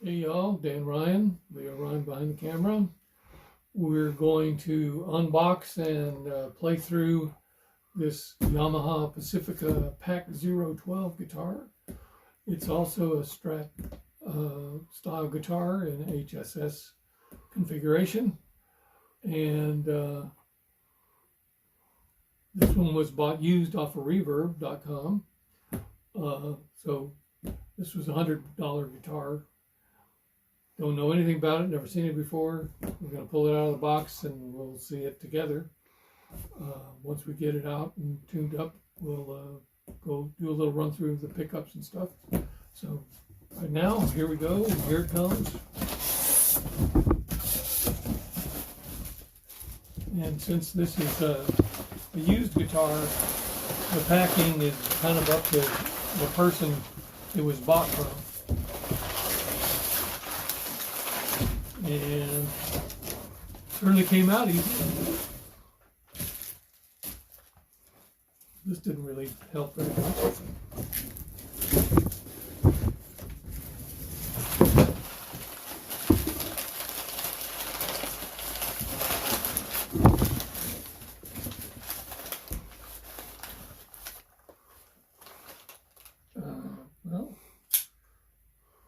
Hey y'all, Dan Ryan, Leo Ryan behind the camera. We're going to unbox and play through this Yamaha Pacifica pac012 guitar. It's also a Strat style guitar in HSS configuration. And this one was bought used off of reverb.com. So this was a $100 guitar. Don't know anything about it, never seen it before. We're going to pull it out of the box and we'll see it together. Once we get it out and tuned up, we'll go do a little run through of the pickups and stuff. So right now, here we go. Here it comes. And since this is a used guitar, the packing is kind of up to the person it was bought from. And certainly came out easy. This didn't really help very much. Well,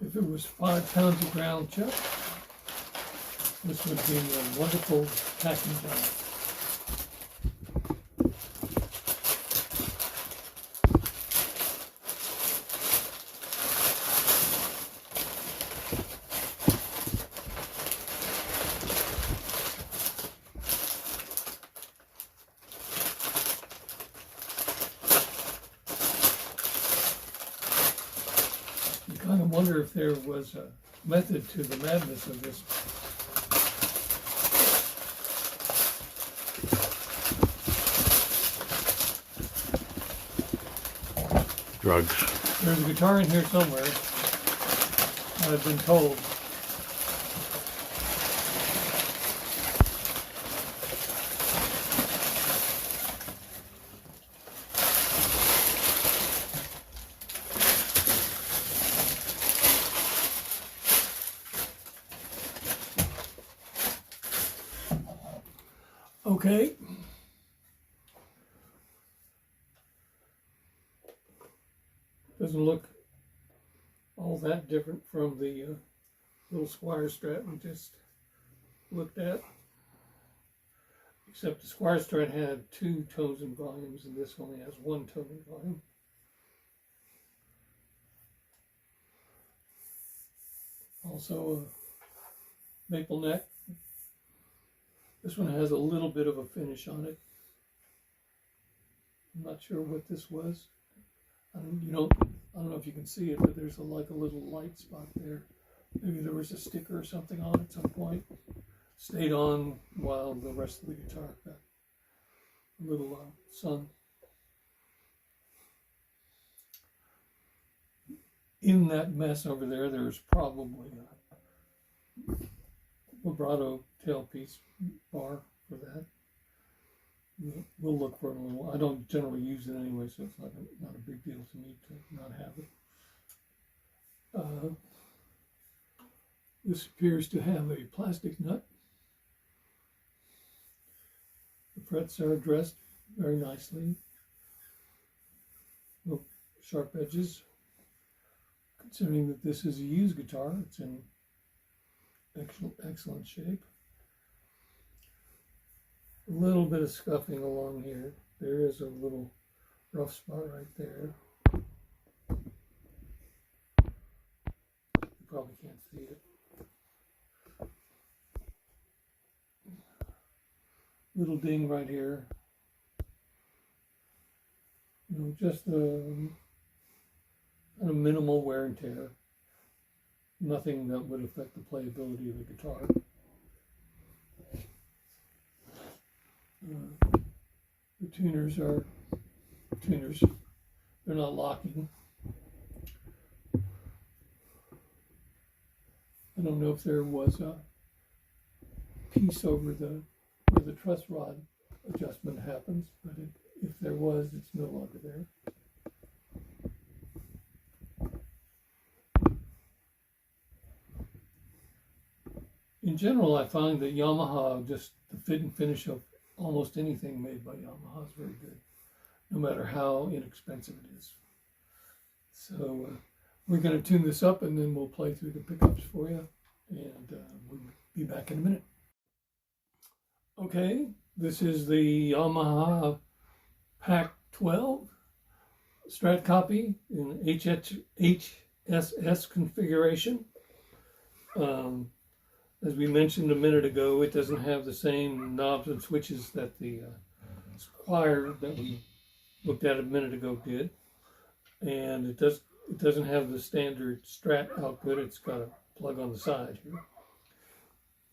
if it was 5 pounds of ground chuck, this would be a wonderful packing job. You kind of wonder if there was a method to the madness of this. Drugs. There's a guitar in here somewhere, I've been told. Okay. Doesn't look all that different from the little Squire Strat we just looked at. Except the Squire Strat had 2 tones and volumes, and this only has 1 tone and volume. Also a maple neck. This one has a little bit of a finish on it. I'm not sure what this was. I don't know if you can see it, but there's like a little light spot there. Maybe there was a sticker or something on it at some point. Stayed on while the rest of the guitar got a little sun. In that mess over there, there's probably a vibrato tailpiece bar for that. We'll look for it a little. I don't generally use it anyway, so it's not a big deal to me to not have it. This appears to have a plastic nut. The frets are addressed very nicely. No sharp edges. Considering that this is a used guitar, it's in excellent shape. A little bit of scuffing along here. There is a little rough spot right there. You probably can't see it. Little ding right here. Just a kind of minimal wear and tear. Nothing that would affect the playability of the guitar. The tuners are tuners. They're not locking. I don't know if there was a piece over where the truss rod adjustment happens, but if there was, it's no longer there. in general, I find that Yamaha, just the fit and finish of almost anything made by Yamaha is very good, no matter how inexpensive it is. So we're going to tune this up, and then we'll play through the pickups for you, and we'll be back in a minute. Okay, this is the Yamaha pac012 Strat copy in HSS configuration. As we mentioned a minute ago, it doesn't have the same knobs and switches that the Squire that we looked at a minute ago did, and it doesn't have the standard Strat output. It's got a plug on the side here.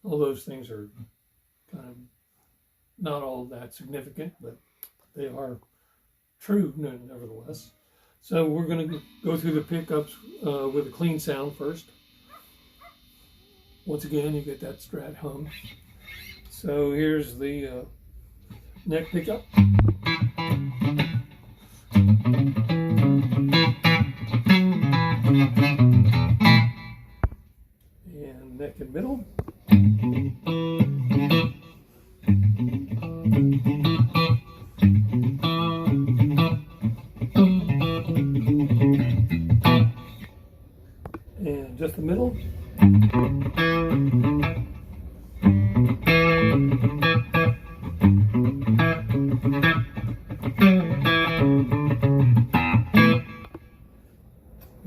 All those things are kind of not all that significant, but they are true nevertheless. So we're going to go through the pickups with a clean sound first. Once again, you get that Strat hum. So here's the neck pickup. And neck and middle. And just the middle.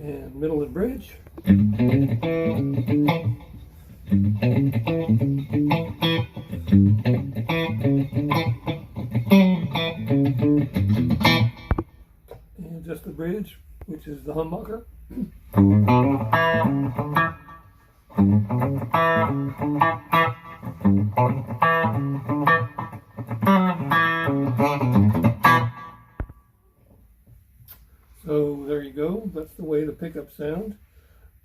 And middle and bridge. And just the bridge, which is the humbucker. So there you go. That's the way the pickups sound.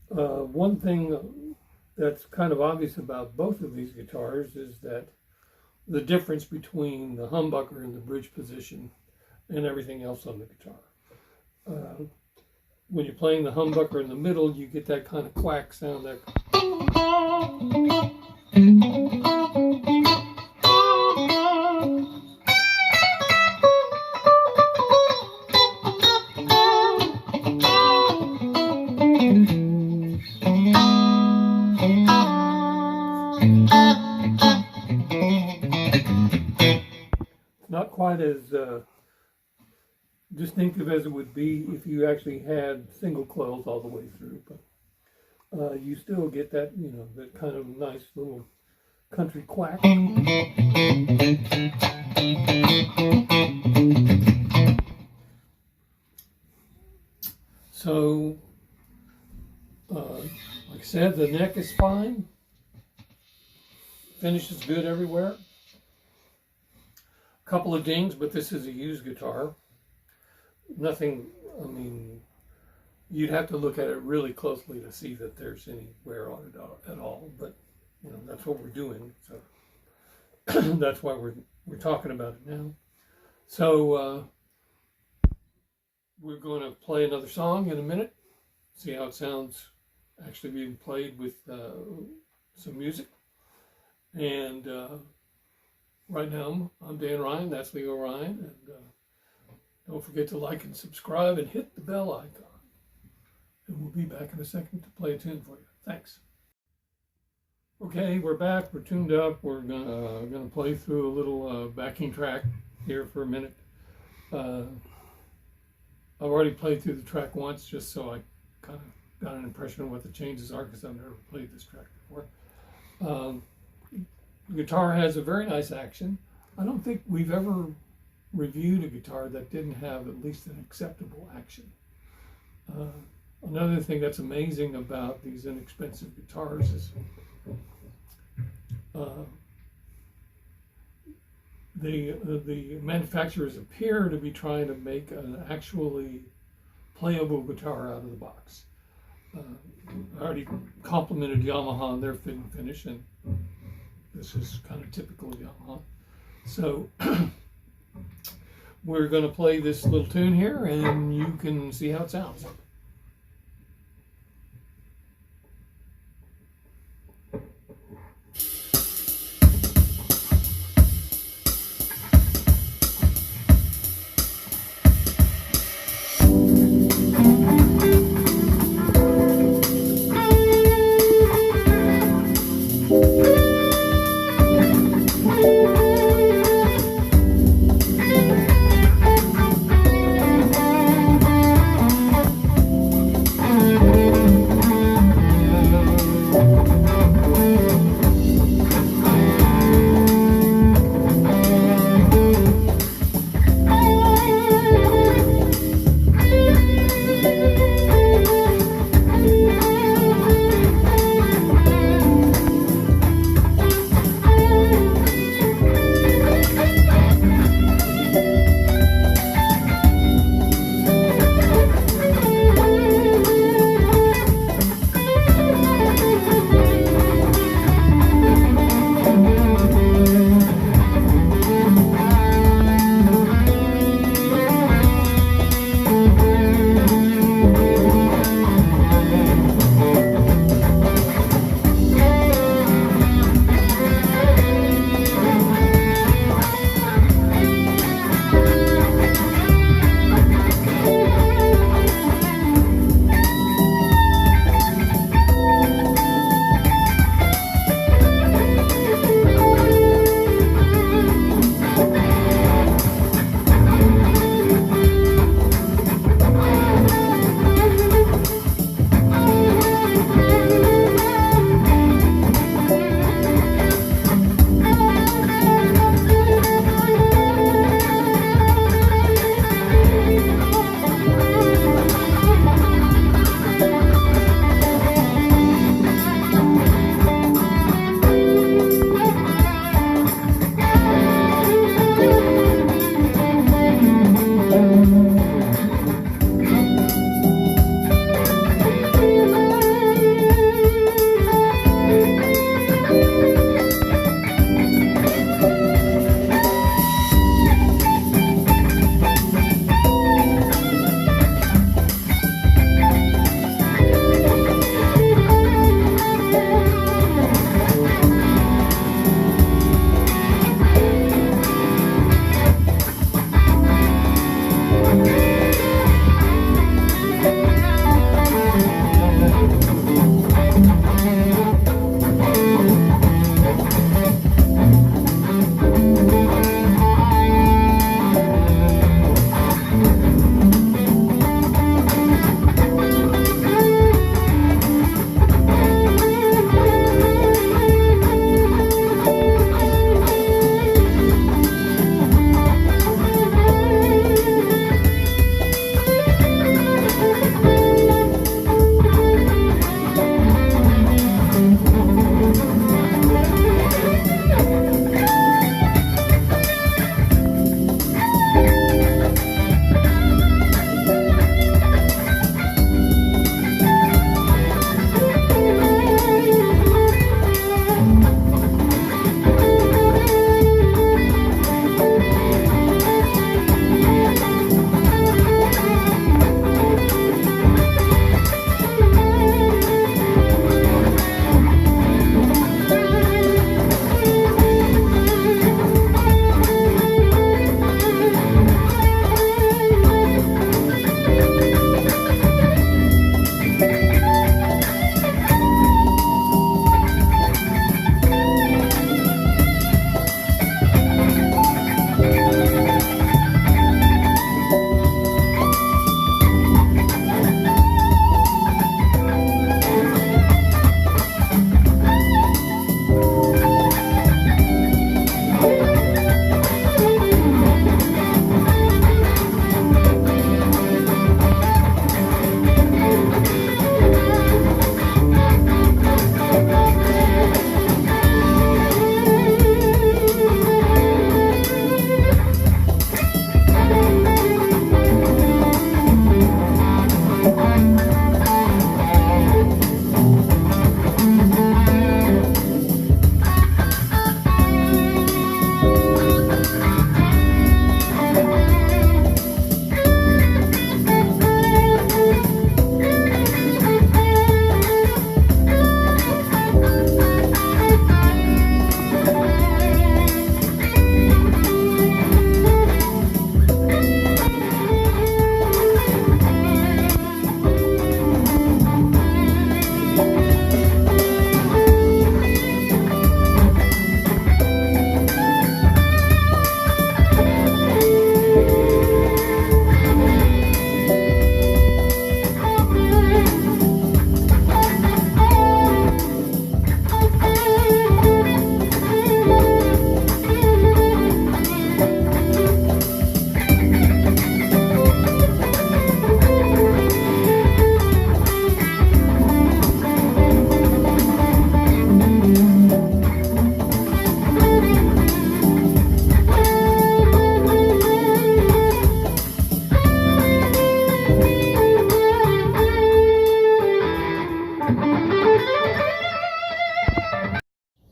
One thing that's kind of obvious about both of these guitars is that the difference between the humbucker and the bridge position and everything else on the guitar. When you're playing the humbucker in the middle, you get that kind of quack sound there. Not quite as distinctive as it would be if you actually had single coils all the way through, but you still get that, you know, that kind of nice little country quack. So, like I said, the neck is fine. Finish is good everywhere. A couple of dings, but this is a used guitar. Nothing, I mean, you'd have to look at it really closely to see that there's any wear on it at all, but you know, that's what we're doing, so that's why we're talking about it now. So we're going to play another song in a minute, see how it sounds actually being played with some music. And right now, I'm Dan Ryan, that's Leo Ryan, and don't forget to like and subscribe and hit the bell icon. And we'll be back in a second to play a tune for you. Thanks. Okay, we're back, we're tuned up. We're gonna play through a little backing track here for a minute. I've already played through the track once just so I kind of got an impression of what the changes are, because I've never played this track before. The guitar has a very nice action. I don't think we've ever reviewed a guitar that didn't have at least an acceptable action. Another thing that's amazing about these inexpensive guitars is the manufacturers appear to be trying to make an actually playable guitar out of the box. I already complimented Yamaha on their fit and finish, and this is kind of typical of Yamaha. So we're going to play this little tune here, and you can see how it sounds.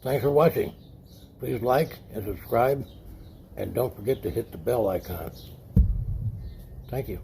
Thanks for watching. Please like and subscribe, and don't forget to hit the bell icon. Thank you.